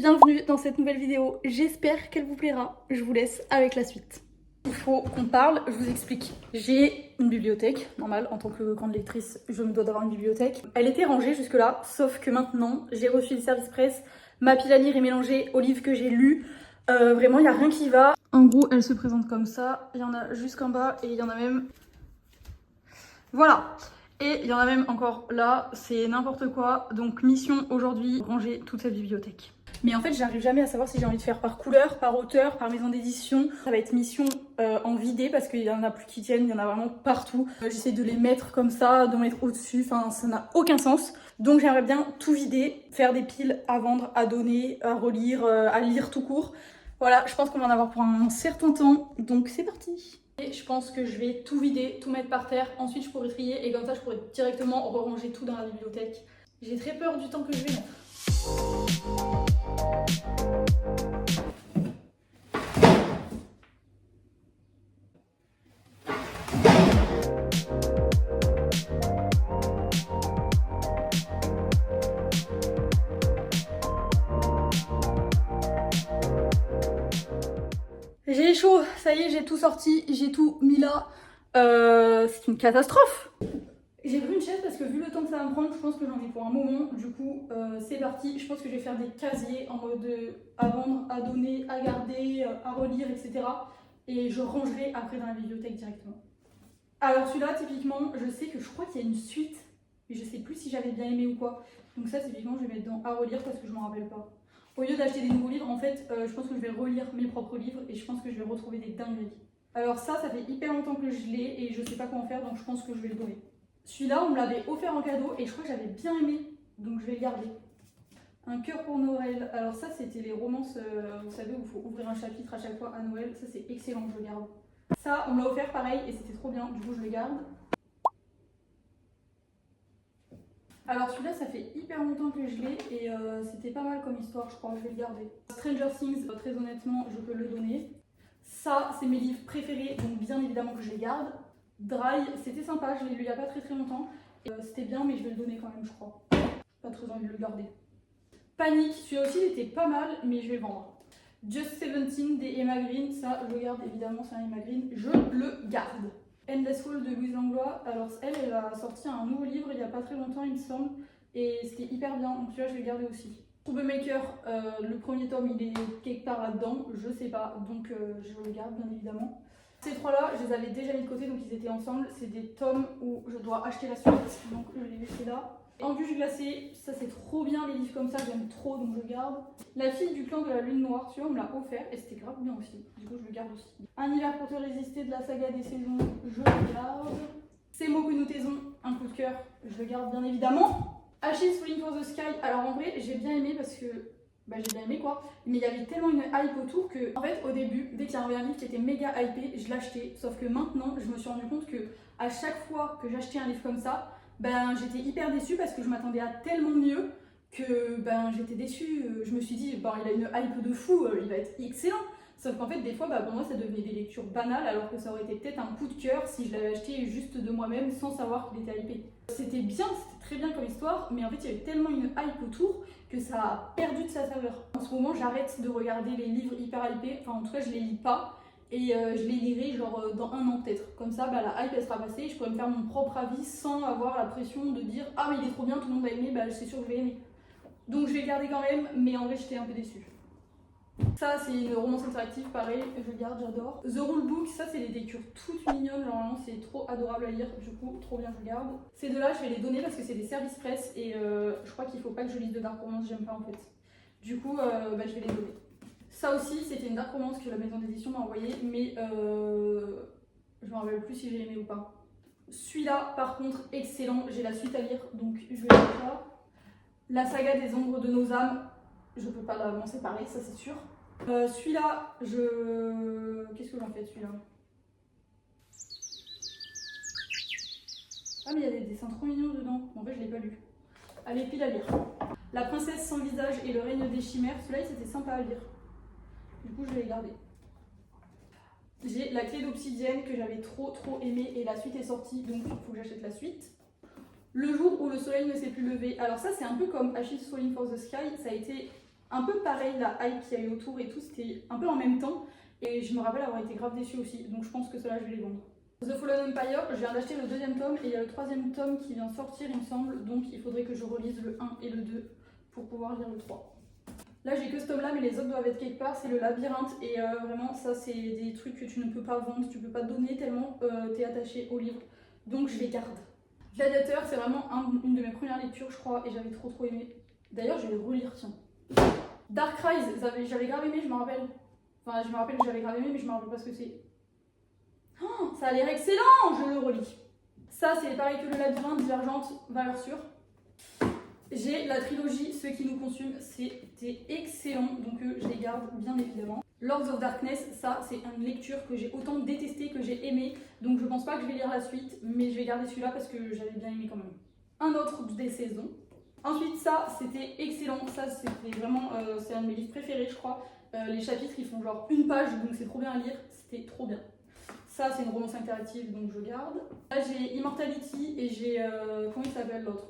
bienvenue dans cette nouvelle vidéo. J'espère qu'elle vous plaira. Je vous laisse avec la suite. Il faut qu'on parle, je vous explique. J'ai une bibliothèque, normal, en tant que grande lectrice, je me dois d'avoir une bibliothèque. Elle était rangée jusque-là, sauf que maintenant, j'ai reçu le service presse, ma pile à lire est mélangée aux livres que j'ai lus. Vraiment, il n'y a rien qui va. En gros, elle se présente comme ça. Il y en a jusqu'en bas et il y en a même... Voilà. Et il y en a même encore là, c'est n'importe quoi. Donc mission aujourd'hui, ranger toute cette bibliothèque. Mais en fait, j'arrive jamais à savoir si j'ai envie de faire par couleur, par auteur, par maison d'édition. Ça va être mission en vidé parce qu'il y en a plus qui tiennent, il y en a vraiment partout. J'essaie de les mettre comme ça, de mettre au-dessus, enfin ça n'a aucun sens. Donc j'aimerais bien tout vider, faire des piles à vendre, à donner, à relire, à lire tout court. Voilà, je pense qu'on va en avoir pour un certain temps, donc c'est parti. Et je pense que je vais tout vider, tout mettre par terre, ensuite je pourrai trier et comme ça je pourrai directement ranger tout dans la bibliothèque. J'ai très peur du temps que je vais mettre. J'ai chaud, ça y est, j'ai tout sorti, j'ai tout mis là. C'est une catastrophe. J'ai pris une chaise parce que vu le temps que ça va me prendre, je pense que j'en ai pour un moment. Du coup, c'est parti. Je pense que je vais faire des casiers en mode à vendre, à donner, à garder, à relire, etc. Et je rangerai après dans la bibliothèque directement. Alors celui-là, typiquement, je sais que je crois qu'il y a une suite, mais je sais plus si j'avais bien aimé ou quoi. Donc ça, typiquement, je vais mettre dans à relire parce que je m'en rappelle pas. Au lieu d'acheter des nouveaux livres, en fait, je pense que je vais relire mes propres livres et je pense que je vais retrouver des dingueries. Alors ça fait hyper longtemps que je l'ai et je sais pas quoi en faire, donc je pense que je vais le donner. Celui-là, on me l'avait offert en cadeau et je crois que j'avais bien aimé, donc je vais le garder. Un cœur pour Noël. Alors ça, c'était les romances, vous savez, où il faut ouvrir un chapitre à chaque fois à Noël. Ça, c'est excellent, je le garde. Ça, on me l'a offert pareil et c'était trop bien, du coup je le garde. Alors celui-là, ça fait hyper longtemps que je l'ai et c'était pas mal comme histoire, je crois, je vais le garder. Stranger Things, très honnêtement, je peux le donner. Ça, c'est mes livres préférés, donc bien évidemment que je les garde. Dry, c'était sympa, je l'ai lu il y a pas très longtemps. C'était bien, mais je vais le donner quand même, je crois. Pas très envie de le garder. Panique, celui-là aussi, il était pas mal, mais je vais le vendre. Just 17 des Emma Green, ça, je le garde évidemment, c'est un Emma Green, je le garde. Endless Fall de Louise Langlois, alors elle a sorti un nouveau livre il n'y a pas très longtemps il me semble, et c'était hyper bien, donc celui-là je vais le garder aussi. Troublemaker, le premier tome il est quelque part là-dedans, je sais pas, donc je le garde bien évidemment. Ces trois-là, je les avais déjà mis de côté, donc ils étaient ensemble, c'est des tomes où je dois acheter la suite, donc je les laisser là. Anguge glacée, ça c'est trop bien les livres comme ça, j'aime trop donc je garde. La fille du clan de la lune noire, tu vois, on me l'a offert et c'était grave bien aussi, du coup je le garde aussi. Un hiver pour te résister de la saga des saisons, je le garde. Ces mots que nous taisons, un coup de cœur, je le garde bien évidemment. Achilles Falling for the Sky, alors en vrai j'ai bien aimé parce que, j'ai bien aimé quoi, mais il y avait tellement une hype autour que, en fait au début, dès qu'il y avait un livre qui était méga hypé, je l'achetais, sauf que maintenant je me suis rendu compte que à chaque fois que j'achetais un livre comme ça, j'étais hyper déçue parce que je m'attendais à tellement mieux que j'étais déçue. Je me suis dit, il a une hype de fou, il va être excellent. Sauf qu'en fait, des fois, pour moi, ça devenait des lectures banales alors que ça aurait été peut-être un coup de cœur si je l'avais acheté juste de moi-même sans savoir qu'il était hypé. C'était bien, c'était très bien comme histoire, mais en fait, il y avait tellement une hype autour que ça a perdu de sa saveur. En ce moment, j'arrête de regarder les livres hyper hypés, enfin en tout cas, je les lis pas. Et je les lirai genre dans un an peut-être. Comme ça, la hype elle sera passée et je pourrais me faire mon propre avis sans avoir la pression de dire ah mais il est trop bien, tout le monde va aimer, c'est sûr que je vais aimer. Donc je vais le garder quand même, mais en vrai j'étais un peu déçue. Ça c'est une romance interactive, pareil, je le garde, j'adore. The Rulebook, ça c'est des lectures toutes mignonnes, genre vraiment c'est trop adorable à lire, du coup trop bien je le garde. Ces deux là je vais les donner parce que c'est des services presse et je crois qu'il faut pas que je lise de dark romance, j'aime pas en fait. Du coup je vais les donner. Ça aussi, c'était une dark romance que la maison d'édition m'a envoyé, mais je me rappelle plus si j'ai aimé ou pas. Celui-là, par contre, excellent, j'ai la suite à lire, donc je vais lire ça. La saga des ombres de nos âmes, je peux pas m'en séparer, ça c'est sûr. Celui-là, qu'est-ce que j'en fais de celui-là? Ah mais il y a des dessins trop mignons dedans, en vrai je l'ai pas lu. Allez, pile à lire. La princesse sans visage et le règne des chimères, celui-là c'était sympa à lire. Du coup, je vais les garder. J'ai la clé d'obsidienne que j'avais trop aimé et la suite est sortie, donc il faut que j'achète la suite. Le jour où le soleil ne s'est plus levé. Alors ça, c'est un peu comme Achilles Falling for the Sky. Ça a été Un peu pareil, la hype qu'il y a eu autour et tout, c'était un peu en même temps. Et je me rappelle avoir été grave déçue aussi, donc je pense que cela je vais les vendre. The Fallen Empire, je viens d'acheter le deuxième tome et il y a le troisième tome qui vient de sortir il me semble, donc il faudrait que je relise le 1 et le 2 pour pouvoir lire le 3. Là j'ai que ce tome là mais les autres doivent être quelque part, c'est le labyrinthe et vraiment ça c'est des trucs que tu ne peux pas vendre, tu peux pas donner tellement t'es attaché au livre, donc je les garde. Gladiator c'est vraiment une de mes premières lectures je crois et j'avais trop aimé. D'ailleurs je vais le relire tiens. Dark Rise, j'avais grave aimé je me rappelle. Enfin je me rappelle que j'avais grave aimé mais je me rappelle pas ce que c'est. Oh, ça a l'air excellent, je le relis. Ça c'est pareil que le labyrinthe, Divergente, valeur sûre. J'ai la trilogie Ceux qui nous consument, c'était excellent, donc je les garde bien évidemment. Lords of Darkness, ça c'est une lecture que j'ai autant détestée que j'ai aimée, donc je pense pas que je vais lire la suite, mais je vais garder celui-là parce que j'avais bien aimé quand même. Un autre des saisons. Ensuite ça c'était excellent, ça c'était vraiment, c'est un de mes livres préférés je crois. Les chapitres ils font genre une page, donc c'est trop bien à lire, c'était trop bien. Ça c'est une romance interactive donc je garde. Là j'ai Immortality et j'ai, comment il s'appelle l'autre ?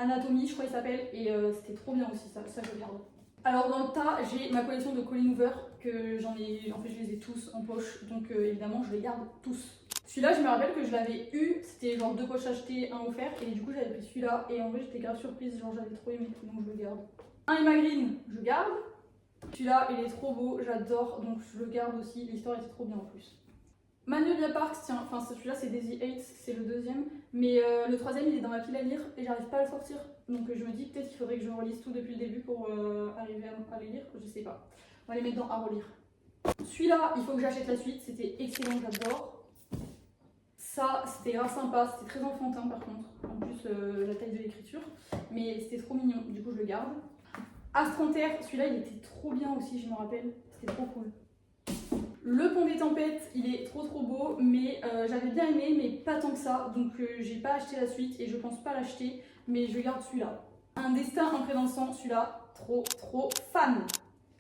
Anatomie, je crois qu'il s'appelle, et c'était trop bien aussi, ça je garde. Alors dans le tas, j'ai ma collection de Colleen Hoover, que j'en ai, en fait je les ai tous en poche, donc évidemment je les garde tous. Celui-là, je me rappelle que je l'avais eu, c'était genre 2 poches achetées, 1 offert, et du coup j'avais pris celui-là, et en vrai j'étais grave surprise, genre j'avais trop aimé, donc je le garde. Un Emma Green, je garde. Celui-là, il est trop beau, j'adore, donc je le garde aussi, l'histoire était trop bien en plus. Magnolia Park, tiens, enfin celui-là c'est Daisy 8, c'est le deuxième, mais le troisième il est dans ma pile à lire et j'arrive pas à le sortir. Donc je me dis peut-être qu'il faudrait que je relise tout depuis le début pour arriver à les lire, je sais pas. On va les mettre dans à relire. Celui-là, il faut que j'achète la suite, c'était excellent, j'adore. Ça, c'était grave sympa, c'était très enfantin par contre, en plus la taille de l'écriture, mais c'était trop mignon, du coup je le garde. Astranter, celui-là il était trop bien aussi, je me rappelle, c'était trop cool. Le Pont des Tempêtes, il est trop beau, mais j'avais bien aimé, mais pas tant que ça, donc j'ai pas acheté la suite et je pense pas l'acheter, mais je garde celui-là. Un destin ancré dans le sang, celui-là, trop fan.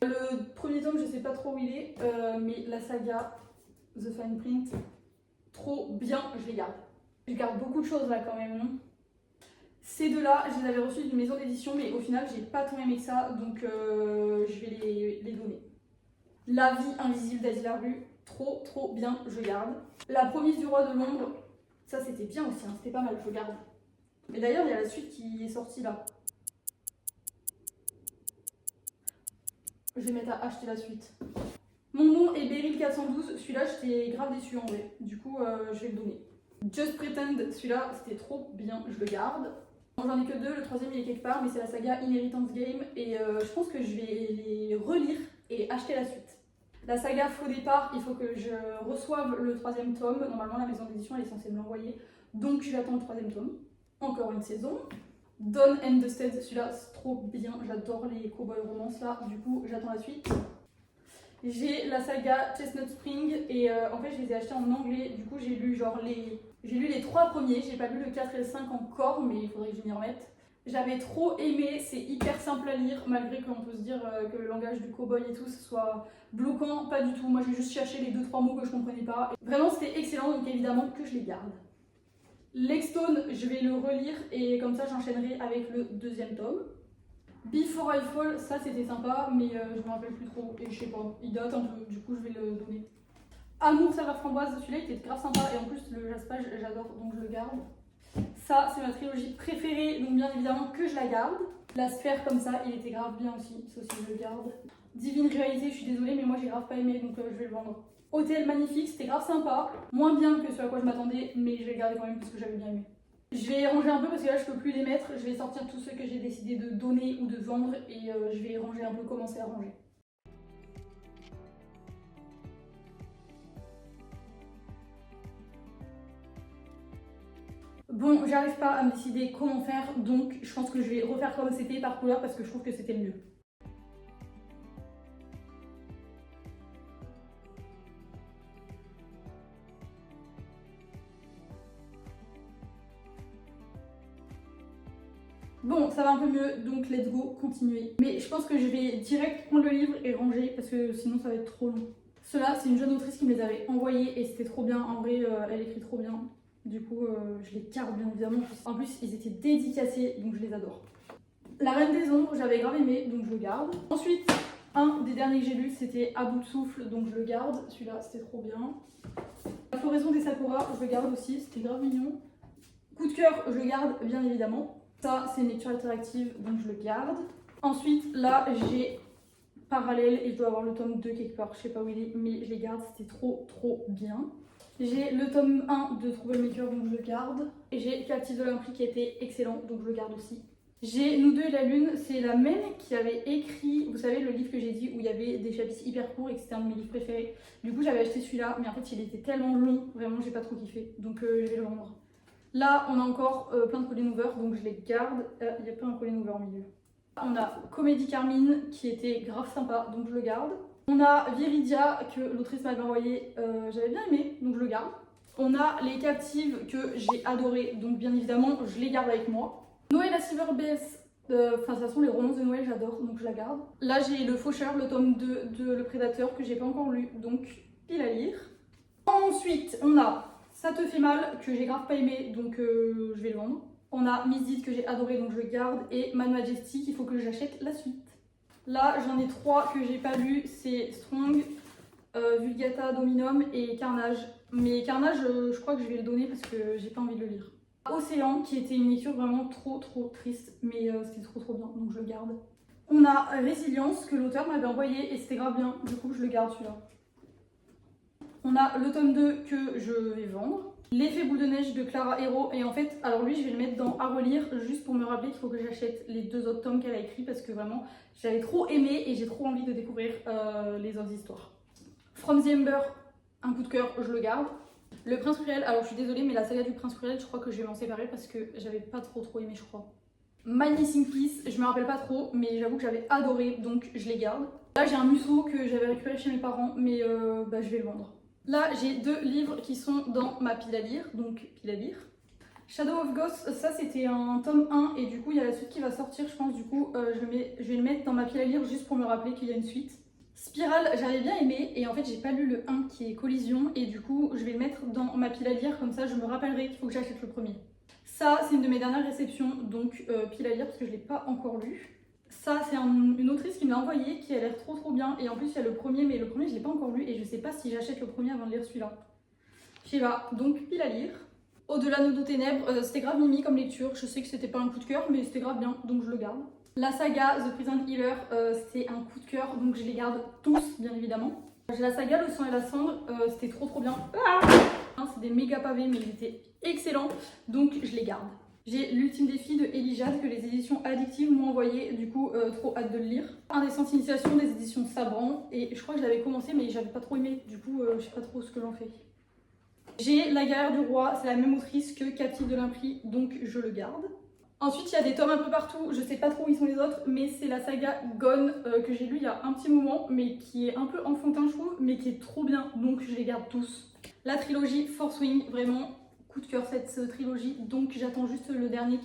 Le premier tome, je sais pas trop où il est, mais la saga The Fine Print, trop bien, je les garde. Je garde beaucoup de choses là quand même, non ? Ces deux-là, je les avais reçus d'une maison d'édition, mais au final, j'ai pas tant aimé que ça, donc je vais les donner. La vie invisible d'Asie Larbu, trop bien, je garde. La promesse du roi de l'ombre, ça c'était bien aussi, hein, c'était pas mal, je garde. Et d'ailleurs, il y a la suite qui est sortie là. Je vais mettre à acheter la suite. Mon nom est Beryl 412, celui-là j'étais grave déçue en vrai, du coup je vais le donner. Just Pretend, celui-là c'était trop bien, je le garde. J'en ai que 2, le troisième il est quelque part, mais c'est la saga Inheritance Game et je pense que je vais les relire et acheter la suite. La saga Faux départ, il faut que je reçoive le 3e tome. Normalement, la maison d'édition elle est censée me l'envoyer. Donc, j'attends le 3e tome. Encore une saison. Dawn and the Stead, celui-là, c'est trop bien. J'adore les cowboy romances là. Du coup, j'attends la suite. J'ai la saga Chestnut Spring et en fait, je les ai achetés en anglais. Du coup, j'ai lu genre j'ai lu les 3 premiers. J'ai pas lu le 4 et le 5 encore, mais il faudrait que je m'y remette. J'avais trop aimé, c'est hyper simple à lire, malgré qu'on peut se dire que le langage du cowboy et tout, ce soit bloquant, pas du tout. Moi j'ai juste cherché les 2-3 mots que je comprenais pas. Vraiment c'était excellent, donc évidemment que je les garde. Legstone, je vais le relire et comme ça j'enchaînerai avec le 2e tome. Before I Fall, ça c'était sympa, mais je me rappelle plus trop et je sais pas, il date un peu, du coup je vais le donner. Amour saveur framboise, celui-là il était grave sympa et en plus le jaspage j'adore donc je le garde. Ça, c'est ma trilogie préférée, donc bien évidemment que je la garde. La sphère comme ça, il était grave bien aussi, ça aussi je le garde. Divine Réalité, je suis désolée, mais moi j'ai grave pas aimé, donc je vais le vendre. Hôtel Magnifique, c'était grave sympa, moins bien que ce à quoi je m'attendais, mais je vais le garder quand même parce que j'avais bien aimé. Je vais ranger un peu parce que là je peux plus les mettre, je vais sortir tous ceux que j'ai décidé de donner ou de vendre et je vais ranger un peu, commencer à ranger. Bon, j'arrive pas à me décider comment faire, donc je pense que je vais refaire comme c'était par couleur parce que je trouve que c'était le mieux. Bon, ça va un peu mieux, donc let's go, continuer. Mais je pense que je vais direct prendre le livre et ranger parce que sinon ça va être trop long. Ceux-là, c'est une jeune autrice qui me les avait envoyés et c'était trop bien. En vrai, elle écrit trop bien. Du coup, je les garde bien évidemment. En plus, ils étaient dédicacés, donc je les adore. La Reine des Ombres, j'avais grave aimé, donc je le garde. Ensuite, un des derniers que j'ai lu, c'était À bout de souffle, donc je le garde. Celui-là, c'était trop bien. La Floraison des Sakura, je le garde aussi, c'était grave mignon. Coup de cœur, je le garde, bien évidemment. Ça, c'est une lecture interactive, donc je le garde. Ensuite, là, j'ai Parallèle et je dois avoir le tome 2 quelque part, je sais pas où il est, mais je les garde, c'était trop bien. J'ai le tome 1 de Troublemaker, donc je le garde. Et j'ai Captive de l'Impris qui était excellent, donc je le garde aussi. J'ai Nous deux et la Lune, c'est la même qui avait écrit, vous savez, le livre que j'ai dit où il y avait des chapitres hyper courts et que c'était un de mes livres préférés. Du coup, j'avais acheté celui-là, mais en fait, il était tellement long, vraiment, j'ai pas trop kiffé, donc je vais le vendre. Là, on a encore plein de Colleen Hoover, donc je les garde. Il n'y a pas un Colleen Hoover au milieu. On a Comédie Carmine qui était grave sympa, donc je le garde. On a Viridia que l'autrice m'avait envoyé, j'avais bien aimé, donc je le garde. On a Les Captives que j'ai adoré, donc bien évidemment je les garde avec moi. Noël à Silver Bess, enfin de toute façon les romances de Noël j'adore, donc je la garde. Là j'ai Le Faucheur, le tome 2 de Le Prédateur que j'ai pas encore lu, donc pile à lire. Ensuite on a Ça te fait mal que j'ai grave pas aimé, donc je vais le vendre. On a Miss Deed que j'ai adoré, donc je le garde. Et Man Majestic, il faut que j'achète la suite. Là, j'en ai 3 que j'ai pas lu. C'est Strong, Vulgata, Dominum et Carnage. Mais Carnage, je crois que je vais le donner parce que j'ai pas envie de le lire. Océan, qui était une lecture vraiment trop triste. Mais c'était trop bien, donc je le garde. On a Résilience, que l'auteur m'avait envoyé et c'était grave bien. Du coup, je le garde celui-là. On a le tome 2 que je vais vendre. L'effet boule de neige de Clara Hero. Et en fait, alors lui, je vais le mettre dans à relire juste pour me rappeler qu'il faut que j'achète les 2 autres tomes qu'elle a écrits parce que vraiment, j'avais trop aimé et j'ai trop envie de découvrir les autres histoires. From the Ember, un coup de cœur, je le garde. Le Prince Cruel, alors je suis désolée, mais la saga du Prince Cruel, je crois que je vais m'en séparer parce que j'avais pas trop aimé, je crois. My Missing Piece, je me rappelle pas trop, mais j'avoue que j'avais adoré, donc je les garde. Là, j'ai un Musso que j'avais récupéré chez mes parents, mais je vais le vendre. Là, j'ai 2 livres qui sont dans ma pile à lire, donc pile à lire. Shadow of Ghost, ça c'était un tome 1 et du coup il y a la suite qui va sortir, je pense. Du coup, je vais le mettre dans ma pile à lire juste pour me rappeler qu'il y a une suite. Spiral, j'avais bien aimé et en fait j'ai pas lu le 1 qui est Collision et du coup je vais le mettre dans ma pile à lire, comme ça je me rappellerai qu'il faut que j'achète le premier. Ça, c'est une de mes dernières réceptions, donc pile à lire parce que je l'ai pas encore lu. Ça, c'est une autrice qui me l'a envoyé, qui a l'air trop bien. Et en plus, il y a le premier, mais le premier, je l'ai pas encore lu. Et je sais pas si j'achète le premier avant de lire celui-là. Je sais pas, donc pile à lire. Au-delà de nos ténèbres, c'était grave mimi comme lecture. Je sais que c'était pas un coup de cœur, mais c'était grave bien, donc je le garde. La saga The Prison Healer, c'était un coup de cœur, donc je les garde tous, bien évidemment. J'ai la saga Le sang et la cendre, c'était trop bien. C'est des méga pavés, mais ils étaient excellents, donc je les garde. J'ai L'ultime défi de Elijah que les éditions Addictives m'ont envoyé, du coup trop hâte de le lire. Indécente initiation des éditions Sabran, et je crois que je l'avais commencé mais j'avais pas trop aimé, du coup je sais pas trop ce que j'en fais. J'ai La guerrière du roi, c'est la même autrice que Captive de l'Impris, donc je le garde. Ensuite il y a des tomes un peu partout, je sais pas trop où ils sont les autres, mais c'est la saga Gone que j'ai lu il y a un petit moment, mais qui est un peu enfantin je trouve, mais qui est trop bien, donc je les garde tous. La trilogie Force Wing, vraiment coup de cœur cette trilogie, donc j'attends juste le dernier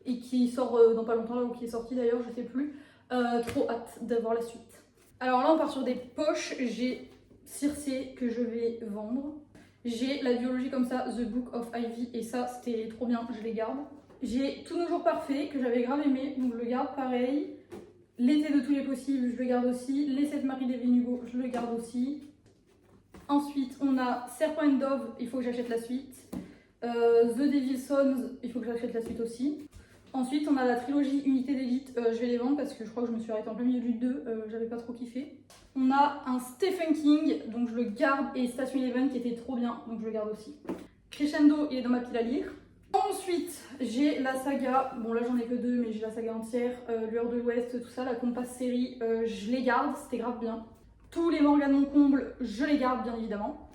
qui sort dans pas longtemps là, ou qui est sorti d'ailleurs, je sais plus. Trop hâte d'avoir la suite. Alors là on part sur des poches, j'ai Circé que je vais vendre. J'ai la biologie comme ça, The Book of Ivy, et ça c'était trop bien, je les garde. J'ai Tous nos jours parfaits que j'avais grave aimé, donc je le garde pareil. L'été de tous les possibles, je le garde aussi. Les 7 maris d'Evelyn Hugo, je le garde aussi. Ensuite, on a Serpent and Dove, il faut que j'achète la suite. The Devil's Sons, il faut que j'achète la suite aussi. Ensuite, on a la trilogie Unité d'élite, je vais les vendre parce que je crois que je me suis arrêtée en plein milieu du 2, j'avais pas trop kiffé. On a un Stephen King, donc je le garde, et Station Eleven qui était trop bien, donc je le garde aussi. Crescendo, il est dans ma pile à lire. Ensuite, j'ai la saga, bon là j'en ai que 2, mais j'ai la saga entière, Lueur de l'Ouest, tout ça, la Compass série, je les garde, c'était grave bien. Tous les Morgan Moncomble, je les garde bien évidemment.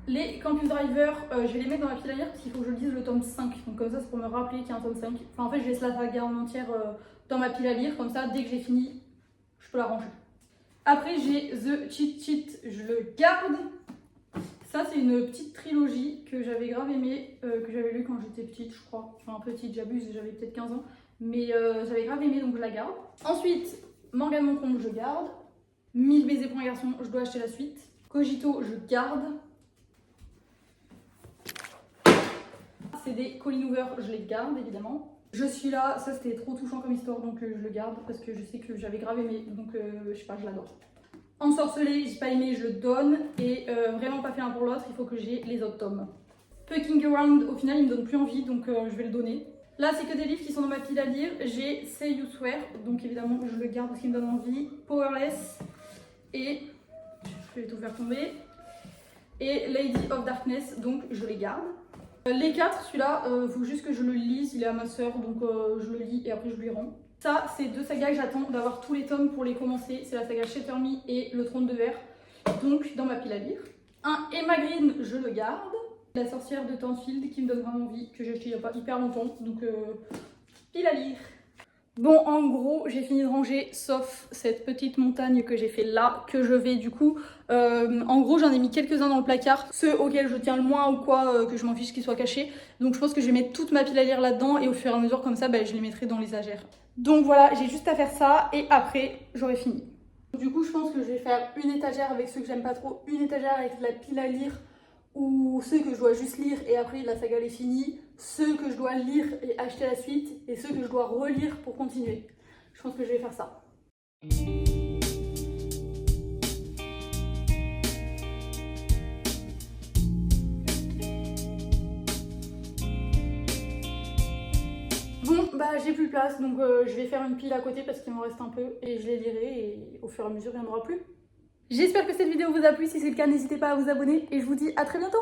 Les Campus Driver, je vais les mettre dans ma pile à lire parce qu'il faut que je lise le tome 5. Donc comme ça c'est pour me rappeler qu'il y a un tome 5. Enfin en fait je laisse la saga en entière dans ma pile à lire, comme ça dès que j'ai fini, je peux la ranger. Après j'ai The Cheat Sheet, je le garde. Ça c'est une petite trilogie que j'avais grave aimée, que j'avais lu quand j'étais petite je crois. Enfin petite, j'abuse, j'avais peut-être 15 ans. Mais j'avais grave aimé donc je la garde. Ensuite, Morgan Moncomble, je garde. 1000 baisers pour un garçon, je dois acheter la suite. Cogito, je garde. C'est des Colleen Hoover, je les garde évidemment. Je suis là, ça c'était trop touchant comme histoire donc je le garde parce que je sais que j'avais grave aimé donc je sais pas, je l'adore. Ensorcelé, j'ai pas aimé, je le donne et vraiment pas fait l'un pour l'autre, il faut que j'ai les autres tomes. Fucking Around, au final il me donne plus envie donc je vais le donner. Là c'est que des livres qui sont dans ma pile à lire, j'ai Say You Swear donc évidemment je le garde parce qu'il me donne envie, Powerless et je vais tout faire tomber et Lady of Darkness donc je les garde. Les 4, celui-là, faut juste que je le lise, il est à ma soeur donc je le lis et après je lui rends. Ça, c'est 2 sagas que j'attends d'avoir tous les tomes pour les commencer. C'est la saga Shatter Me et Le Trône de Verre, donc dans ma pile à lire. Un Emma Green, je le garde. La sorcière de Thornfield qui me donne vraiment envie, que j'ai acheté il n'y a pas hyper longtemps, donc pile à lire. Bon, en gros, j'ai fini de ranger, sauf cette petite montagne que j'ai fait là, que je vais du coup... en gros, j'en ai mis quelques-uns dans le placard, ceux auxquels je tiens le moins ou quoi, que je m'en fiche qu'ils soient cachés. Donc je pense que je vais mettre toute ma pile à lire là-dedans et au fur et à mesure, comme ça, je les mettrai dans les étagères. Donc voilà, j'ai juste à faire ça et après, j'aurai fini. Du coup, je pense que je vais faire une étagère avec ceux que j'aime pas trop, une étagère avec la pile à lire ou ceux que je dois juste lire et après la saga est finie, ceux que je dois lire et acheter la suite et ceux que je dois relire pour continuer. Je pense que je vais faire ça. Bon, j'ai plus de place donc je vais faire une pile à côté parce qu'il m'en reste un peu et je les lirai et au fur et à mesure il n'y en aura plus. J'espère que cette vidéo vous a plu, si c'est le cas n'hésitez pas à vous abonner et je vous dis à très bientôt.